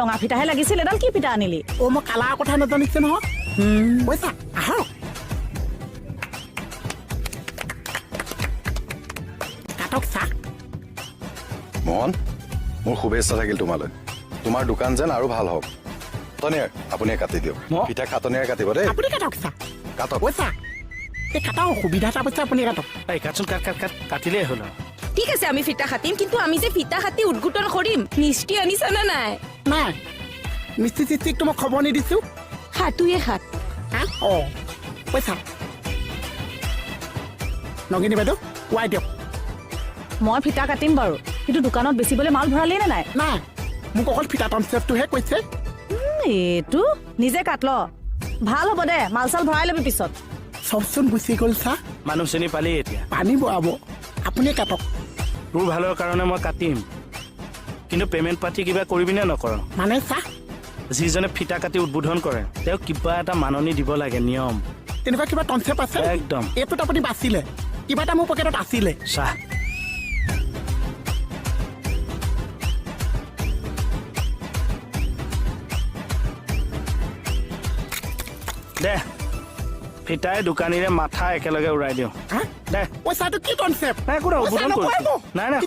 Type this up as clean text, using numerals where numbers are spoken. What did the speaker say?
ৰঙা ফিটাহে লাগিছিল এডাল কি ফিটা আনিলি মই কালাৰ কথা নাজানিছে নহয় পইচা আহক কাটক চা মোহন মোৰ শুভেচ্ছা থাকিল তোমালৈ তোমাৰ দোকান যেন আৰু ভাল হওক তনিয়াৰ আপুনি কাটি দিয়ক পিঠা খাটনিয়াৰ কাটিব দেই আপুনি কাটক চা কাটক পইচা এই কাটা অসুবিধা এটা পাইছে আপুনি কাটক কাটচোন কাটিলেই হ'ল ঠিক আছে আমি ফিটা খাটিম কিন্তু আমি যে ফিটা খাটি উদ্ঘাটন কৰিম মিষ্টি আনিছা না নাই নাই মিষ্টি চিষ্টিকটো মই খবৰ নিদিছো হাতুয়ে হাত পইচা নগিনী বাইদেউ কোৱাই দিয়ক মই ফিটা কাটিম বাৰু কিন্তু দোকানত বেচিবলৈ মাল ভৰালেই নে নাই নাই মোক অকল ফিটা কনচেপ্টটোহে কৈছে এইটো নিজে কাট ল ভাল হ'ব দে মাল চাল ভৰাই ল'বি পিছত চবচোন গুচি গ'ল চা মানুহ চিনি পালি এতিয়া পানী বৰাব আপুনি কাটক তোৰ ভালৰ কাৰণে মই কাটিম কিন্তু পেমেণ্ট পাতি কিবা কৰিবি নে নকৰ মানে চা যিজনে ফিটা কাটি উদ্বোধন কৰে তেওঁক কিবা এটা মাননি দিব লাগে নিয়ম তেনেকুৱা কিবা কনচেপ্ট আছে একদম এইটোত আপুনি বাচিলে কিবা এটা মোৰ পকেটত আছিলে চাহ দে ফিটাই দোকানীৰে মাথা একেলগে উৰাই দিওঁ দে পইচাটো কি কনচেপ্ট নাই একো উদ্বোধন কৰিছো নাই নাই